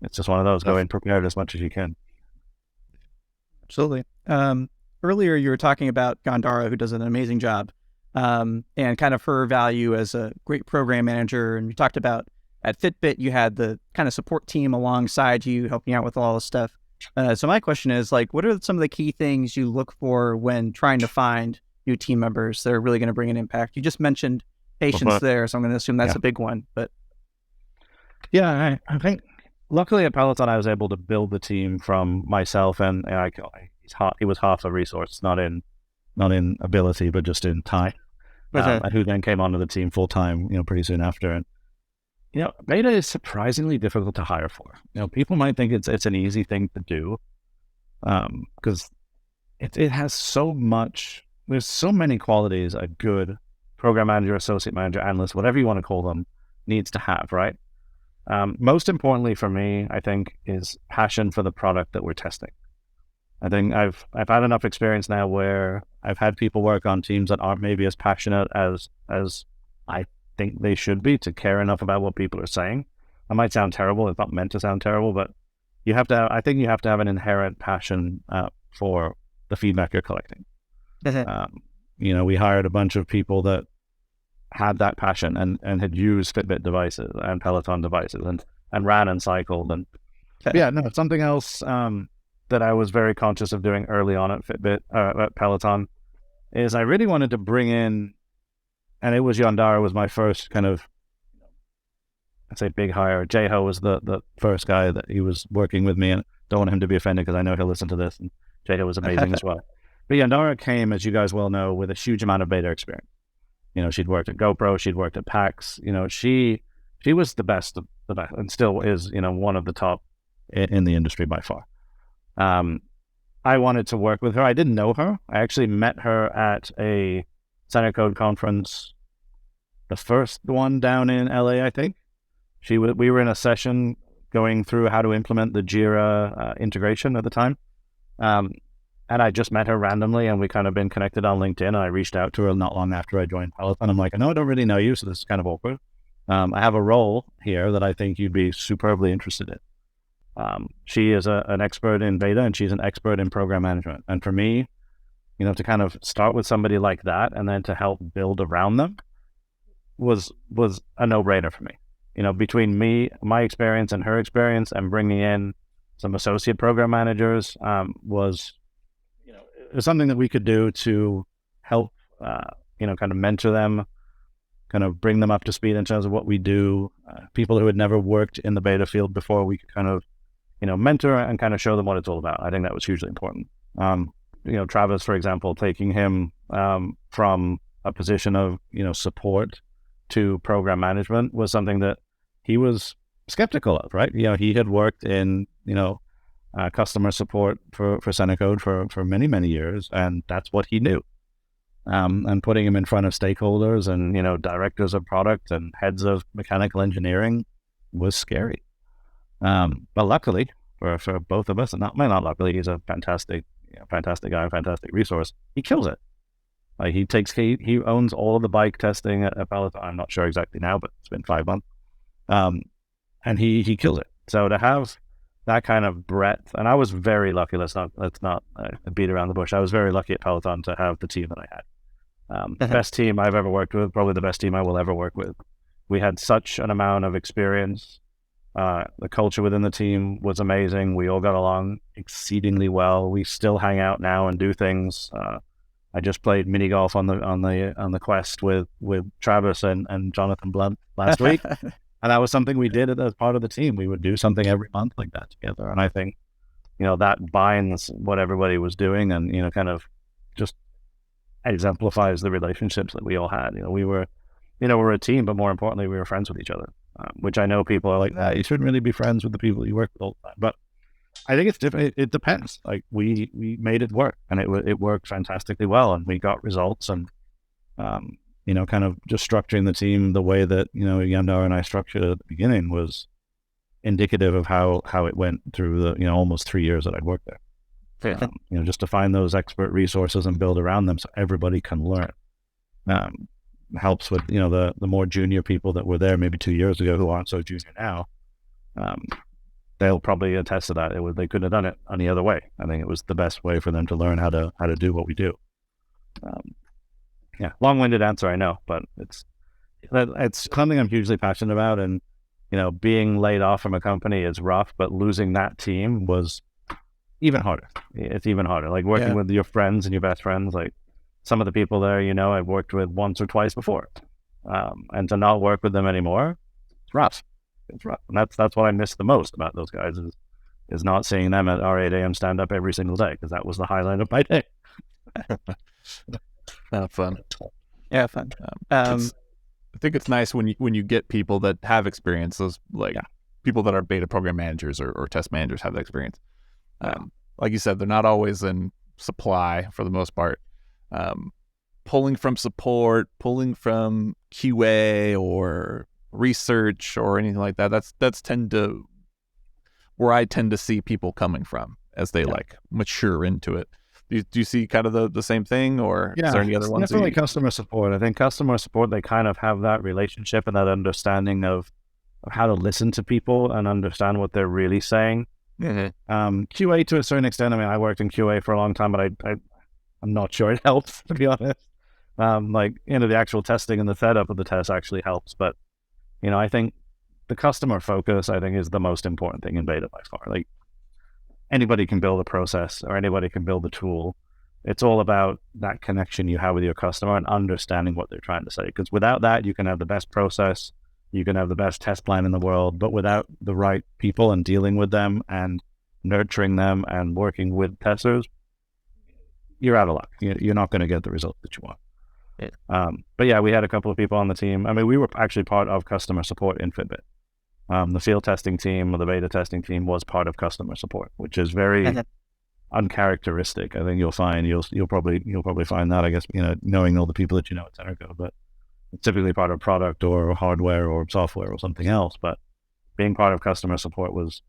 it's just one of those. Go in prepared as much as you can. Absolutely. Earlier, you were talking about Gandhara, who does an amazing job, and kind of her value as a great program manager. And you talked about at Fitbit, you had the kind of support team alongside you, helping out with all this stuff. So my question is, like, what are some of the key things you look for when trying to find new team members that are really going to bring an impact? You just mentioned patience there, so I'm going to assume that's a big one. But yeah, I think luckily at Peloton, I was able to build the team from myself, and he was half a resource, not in ability, but just in time. And who then came onto the team full time, pretty soon after. And beta is surprisingly difficult to hire for. People might think it's an easy thing to do, because it has so much. There's so many qualities a good program manager, associate manager, analyst, whatever you want to call them, needs to have, right? Most importantly for me, I think, is passion for the product that we're testing. I think I've had enough experience now where I've had people work on teams that aren't maybe as passionate as I think they should be to care enough about what people are saying. That might sound terrible. It's not meant to sound terrible, but I think you have to have an inherent passion for the feedback you're collecting. We hired a bunch of people that had that passion and had used Fitbit devices and Peloton devices and ran and cycled. And something else that I was very conscious of doing early on at Fitbit, at Peloton, is I really wanted to bring in, and it was Yandara was my first kind of, I'd say, big hire. Jeho was the first guy that he was working with me, and don't want him to be offended because I know he'll listen to this, and Jeho was amazing as well. But yeah, Nora came, as you guys well know, with a huge amount of beta experience. She'd worked at GoPro, she'd worked at PAX. She was the best of the best, and still is, one of the top in the industry by far. I wanted to work with her. I didn't know her. I actually met her at a Centercode conference, the first one down in LA, I think. We were in a session going through how to implement the Jira integration at the time. And I just met her randomly, and we kind of been connected on LinkedIn. And I reached out to her not long after I joined Peloton. I'm like, I know I don't really know you, so this is kind of awkward. I have a role here that I think you'd be superbly interested in. She is an expert in beta, and she's an expert in program management. And for me, to kind of start with somebody like that and then to help build around them was a no-brainer for me. Between my experience and her experience, and bringing in some associate program managers was something that we could do to help, kind of mentor them, kind of bring them up to speed in terms of what we do. People who had never worked in the beta field before, we could kind of, mentor and kind of show them what it's all about. I think that was hugely important. Travis, for example, taking him from a position of, support to program management was something that he was skeptical of, right? He had worked in, customer support for Centercode for many, many years, and that's what he knew. And putting him in front of stakeholders and, directors of product and heads of mechanical engineering was scary. But luckily for both of us, and not luckily, he's a fantastic guy, fantastic resource. He kills it. He owns all of the bike testing at Peloton. I'm not sure exactly now, but it's been 5 months. And he kills it. So to have that kind of breadth, and I was very lucky. Let's not beat around the bush. I was very lucky at Peloton to have the team that I had. The best team I've ever worked with, probably the best team I will ever work with. We had such an amount of experience. The culture within the team was amazing. We all got along exceedingly well. We still hang out now and do things. I just played mini golf on the Quest with Travis and Jonathan Blunt last week. And that was something we did as part of the team. We would do something every month like that together. And I think, that binds what everybody was doing and, kind of just exemplifies the relationships that we all had. We were a team, but more importantly, we were friends with each other, which I know people are like, you shouldn't really be friends with the people you work with all the time. But I think it's different. It depends. Like we made it work, and it worked fantastically well, and we got results, and, kind of just structuring the team the way that, Yandar and I structured it at the beginning was indicative of how it went through the, almost 3 years that I'd worked there. Just to find those expert resources and build around them so everybody can learn. Helps with, the more junior people that were there maybe 2 years ago who aren't so junior now. They'll probably attest to that. They couldn't have done it any other way. I think it was the best way for them to learn how to do what we do. Long-winded answer, I know, but it's something I'm hugely passionate about. And, being laid off from a company is rough, but losing that team was even harder. It's even harder. Like working with your friends and your best friends, like some of the people there, I've worked with once or twice before. And to not work with them anymore, it's rough. It's rough. And that's what I miss the most about those guys is not seeing them at our 8 a.m. stand-up every single day, because that was the highlight of my day. Not fun. Yeah, fun. I think it's nice when you get people that have experience, those people that are beta program managers or test managers have that experience. Like you said, they're not always in supply for the most part. Pulling from support, pulling from QA or research or anything like that. That's where I tend to see people coming from as they mature into it. Do you see kind of the same thing, or is there any other ones? Definitely customer support. I think customer support, they kind of have that relationship and that understanding of how to listen to people and understand what they're really saying. Mm-hmm. QA to a certain extent. I mean, I worked in QA for a long time, but I'm not sure it helps, to be honest. The actual testing and the setup of the test actually helps. But, I think the customer focus, I think, is the most important thing in beta by far. Like, anybody can build a process or anybody can build a tool. It's all about that connection you have with your customer and understanding what they're trying to say. Because without that, you can have the best process, you can have the best test plan in the world, but without the right people and dealing with them and nurturing them and working with testers, you're out of luck. You're not going to get the result that you want. Yeah. But yeah, we had a couple of people on the team. I mean, we were actually part of customer support in Fitbit. The field testing team or the beta testing team was part of customer support, which is very uncharacteristic. I think you'll probably find that, I guess, knowing all the people that you know at Centercode, but it's typically part of product or hardware or software or something else. But being part of customer support was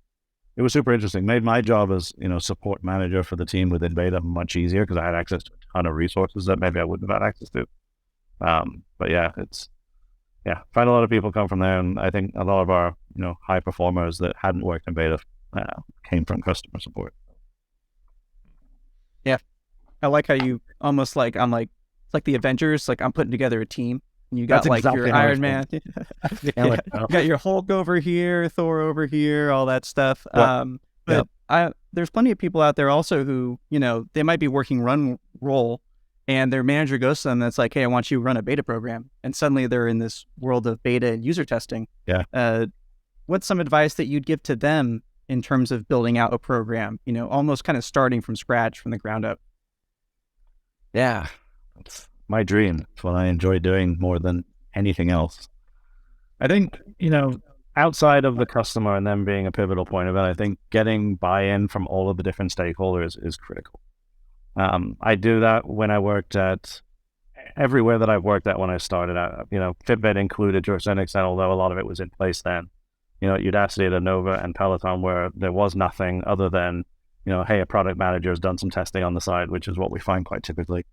super interesting. Made my job as, support manager for the team within beta much easier because I had access to a ton of resources that maybe I wouldn't have had access to. But yeah, find a lot of people come from there, and I think a lot of our, high performers that hadn't worked in beta came from customer support. Yeah, I like how you almost it's like the Avengers. Like, I'm putting together a team. And you got That's exactly your Iron Man. You got your Hulk over here, Thor over here, all that stuff. But there's plenty of people out there also who, they might be working run role, and their manager goes to them that's like, hey, I want you to run a beta program. And suddenly they're in this world of beta and user testing. Yeah. What's some advice that you'd give to them in terms of building out a program, almost kind of starting from scratch, from the ground up? Yeah, that's my dream. It's what I enjoy doing more than anything else. I think, outside of the customer and them being a pivotal point of it, I think getting buy-in from all of the different stakeholders is critical. I do that when I worked at everywhere that I've worked at when I started out, Fitbit included to a certain extent, although a lot of it was in place then. At Udacity, at Anova and Peloton, where there was nothing other than, hey, a product manager has done some testing on the side, which is what we find quite typically.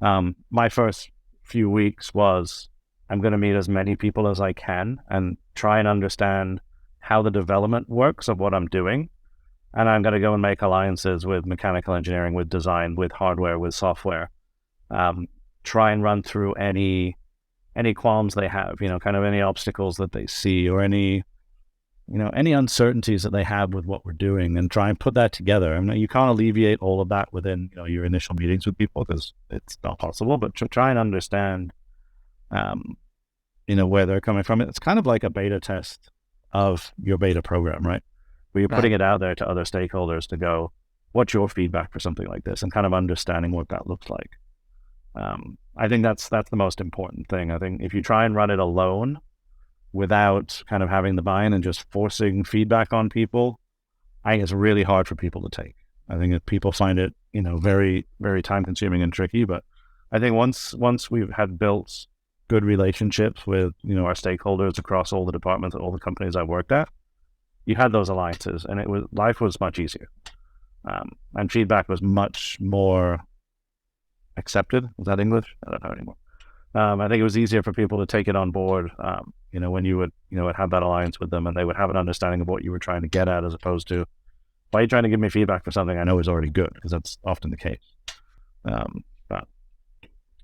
My first few weeks was, I'm going to meet as many people as I can and try and understand how the development works of what I'm doing. And I'm going to go and make alliances with mechanical engineering, with design, with hardware, with software. Try and run through any qualms they have, kind of any obstacles that they see or any uncertainties that they have with what we're doing, and try and put that together. I mean, you can't alleviate all of that within, your initial meetings with people because it's not possible, but to try and understand, where they're coming from. It's kind of like a beta test of your beta program, right? Where you're putting it out there to other stakeholders to go, what's your feedback for something like this, and kind of understanding what that looks like. I think that's the most important thing. I think if you try and run it alone without kind of having the buy-in and just forcing feedback on people, I think it's really hard for people to take. I think that people find it, very, very time consuming and tricky. But I think once we've had built good relationships with, our stakeholders across all the departments and all the companies I've worked at, you had those alliances and life was much easier. And feedback was much more accepted. Was that English? I don't know anymore. I think it was easier for people to take it on board, when you would have that alliance with them, and they would have an understanding of what you were trying to get at, as opposed to, why are you trying to give me feedback for something I know is already good? Because that's often the case. But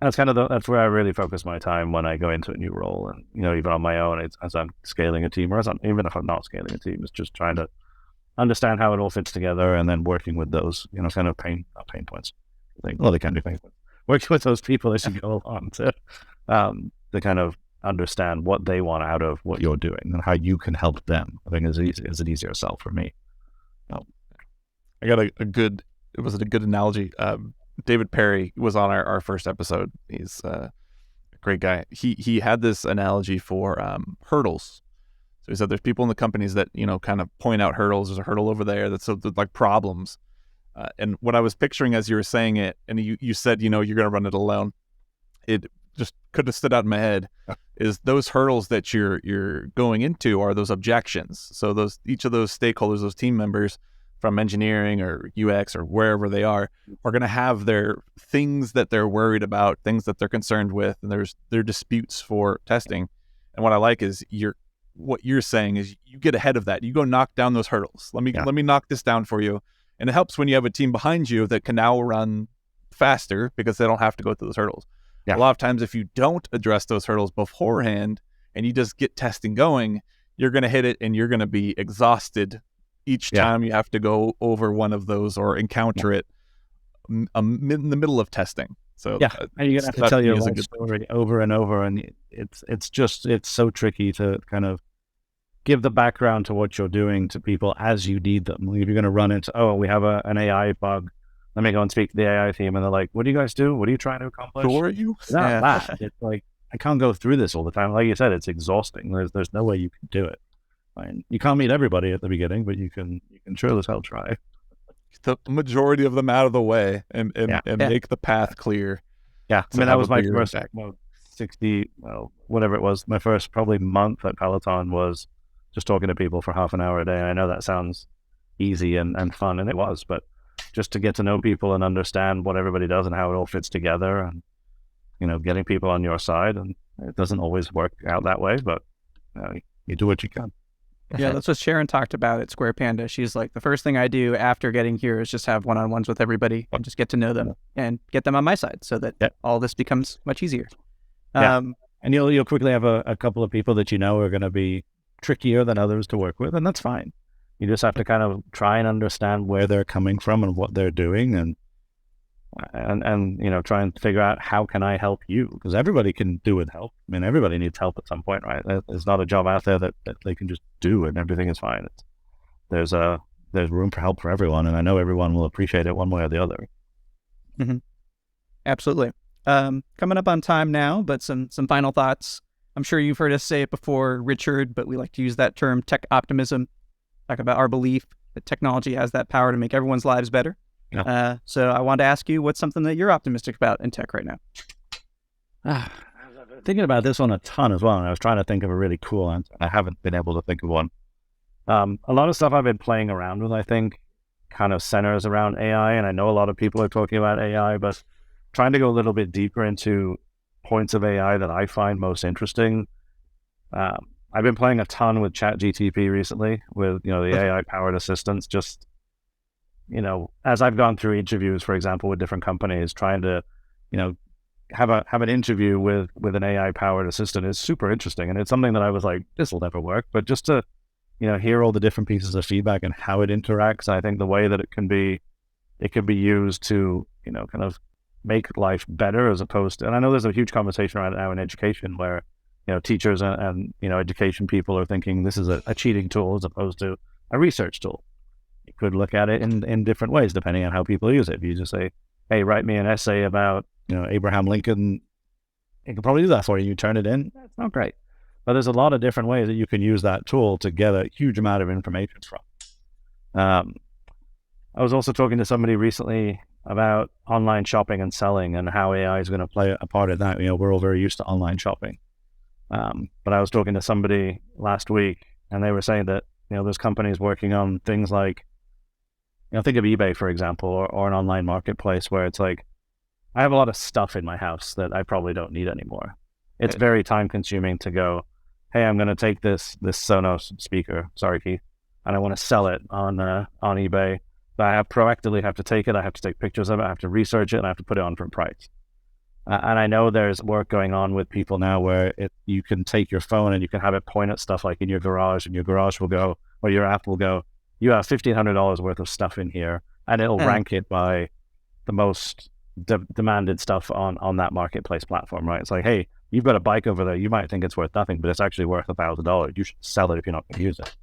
that's where I really focus my time when I go into a new role, and even on my own, as I'm scaling a team, or even if I'm not scaling a team, it's just trying to understand how it all fits together, and then working with those, kind of pain points. I think, they can be pain points. Working with those people as you go along to kind of understand what they want out of what you're doing and how you can help them. I think is an easier sell for me. I got a good analogy. David Perry was on our first episode. He's a great guy. He had this analogy for hurdles. So he said there's people in the companies that, kind of point out hurdles. There's a hurdle over there that's like problems. And what I was picturing as you were saying it, and you said, you're going to run it alone, it just could have stood out in my head, is those hurdles that you're going into are those objections. So each of those stakeholders, those team members from engineering or UX or wherever they are going to have their things that they're worried about, things that they're concerned with, and there's their disputes for testing. And what I like is what you're saying is you get ahead of that. You go knock down those hurdles. Let me knock this down for you. And it helps when you have a team behind you that can now run faster because they don't have to go through those hurdles. Yeah. A lot of times, if you don't address those hurdles beforehand and you just get testing going, you're going to hit it and you're going to be exhausted each time you have to go over one of those or encounter it in the middle of testing. So and you're going to have to tell your life story over and over, and it's so tricky to kind of give the background to what you're doing to people as you need them. If you're going to run into, we have an AI bug let me go and speak to the AI team. And they're like, what do you guys do? What are you trying to accomplish? Who are you? It's not that. It's like, I can't go through this all the time. Like you said, it's exhausting. There's no way you can do it. I mean, you can't meet everybody at the beginning, but you can sure as hell try. The majority of them out of the way and make the path clear. Yeah, I mean, that was my first 60, whatever it was. My first probably month at Peloton was just talking to people for half an hour a day. And I know that sounds easy and fun, and it was, but just to get to know people and understand what everybody does and how it all fits together, and getting people on your side. And it doesn't always work out that way, but you do what you can. Yeah, that's what Sharon talked about at Square Panda. She's like, the first thing I do after getting here is just have one-on-ones with everybody and just get to know them and get them on my side so that all this becomes much easier. And you'll quickly have a couple of people that are going to be trickier than others to work with, and that's fine. You just have to kind of try and understand where they're coming from and what they're doing, and try and figure out how can I help you, because everybody can do with help. I mean, everybody needs help at some point, right? There's not a job out there that they can just do and everything is fine. There's room for help for everyone, and I know everyone will appreciate it one way or the other. Mm-hmm. Absolutely. Coming up on time now, but some final thoughts. I'm sure you've heard us say it before, Richard, but we like to use that term, tech optimism, talk about our belief that technology has that power to make everyone's lives better. Yeah. So I wanted to ask you, what's something that you're optimistic about in tech right now? I've been thinking about this one a ton as well, and I was trying to think of a really cool answer. I haven't been able to think of one. A lot of stuff I've been playing around with, I think, kind of centers around AI, and I know a lot of people are talking about AI, but trying to go a little bit deeper into points of AI that I find most interesting. I've been playing a ton with ChatGTP recently with, the AI-powered assistants, just as I've gone through interviews, for example, with different companies, trying to, have an interview with an AI-powered assistant is super interesting. And it's something that I was like, this will never work. But just to, hear all the different pieces of feedback and how it interacts, I think the way that it can be used to, kind of make life better, as opposed to, and I know there's a huge conversation right now in education where, teachers and education people are thinking this is a cheating tool as opposed to a research tool. You could look at it in different ways depending on how people use it. If you just say, hey, write me an essay about, Abraham Lincoln, it can probably do that for you. You turn it in, that's not great. But there's a lot of different ways that you can use that tool to get a huge amount of information from. I was also talking to somebody recently about online shopping and selling and how AI is going to play a part in that. We're all very used to online shopping. But I was talking to somebody last week and they were saying that, there's companies working on things like, think of eBay, for example, or an online marketplace where it's like, I have a lot of stuff in my house that I probably don't need anymore. It's very time consuming to go, hey, I'm going to take this Sonos speaker, sorry, Keith, and I want to sell it on eBay. But I proactively have to take it. I have to take pictures of it. I have to research it and I have to put it on for price. And I know there's work going on with people now where you can take your phone and you can have it point at stuff like in your garage, and your garage will go, or your app will go, you have $1,500 worth of stuff in here, and it'll rank it by the most demanded stuff on that marketplace platform, right? It's like, hey, you've got a bike over there. You might think it's worth nothing, but it's actually worth $1,000. You should sell it if you're not going to use it.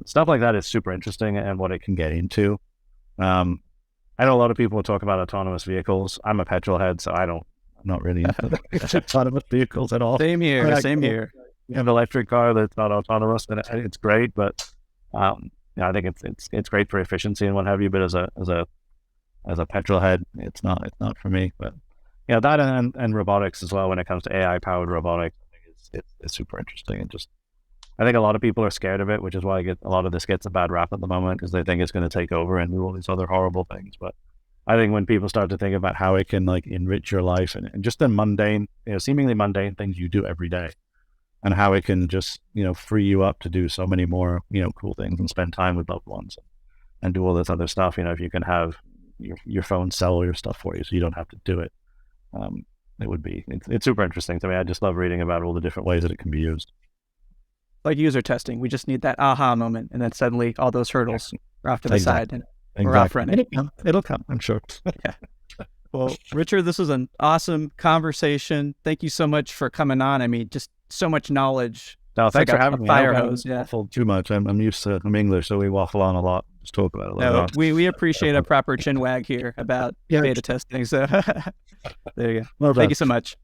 Stuff like that is super interesting and what it can get into. I know a lot of people talk about autonomous vehicles. I'm a petrol head, so I'm not really into autonomous vehicles at all. Same here. You have an electric car that's not autonomous, and it's great, but I think it's great for efficiency and what have you. But as a petrol head, it's not for me. But that and robotics as well. When it comes to AI powered robotics, I think it's super interesting, and just I think a lot of people are scared of it, which is why a lot of this gets a bad rap at the moment, because they think it's going to take over and do all these other horrible things. But I think when people start to think about how it can like enrich your life and just the mundane, seemingly mundane things you do every day, and how it can just, free you up to do so many more, cool things and spend time with loved ones and do all this other stuff. If you can have your phone sell all your stuff for you so you don't have to do it, it's super interesting to me. I just love reading about all the different ways that it can be used. Like user testing, we just need that aha moment, and then suddenly all those hurdles are off to the side and we're off running. It'll come, I'm sure. Yeah. Well, Richard, this was an awesome conversation. Thank you so much for coming on. I mean, just so much knowledge. No, thanks for having me. Fire hose. Yeah. Waffle too much. I'm used to. I'm English, so we waffle on a lot. just talk about it a little No, we appreciate a proper chin wag here about beta testing. So there you go. Well done. Thank you so much.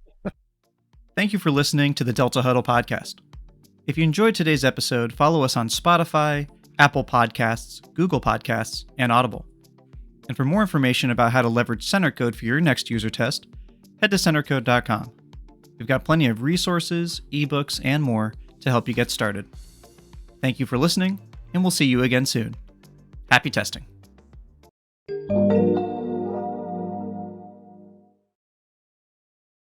Thank you for listening to the Delta Huddle podcast. If you enjoyed today's episode, follow us on Spotify, Apple Podcasts, Google Podcasts, and Audible. And for more information about how to leverage Centercode for your next user test, head to centercode.com. We've got plenty of resources, ebooks, and more to help you get started. Thank you for listening, and we'll see you again soon. Happy testing.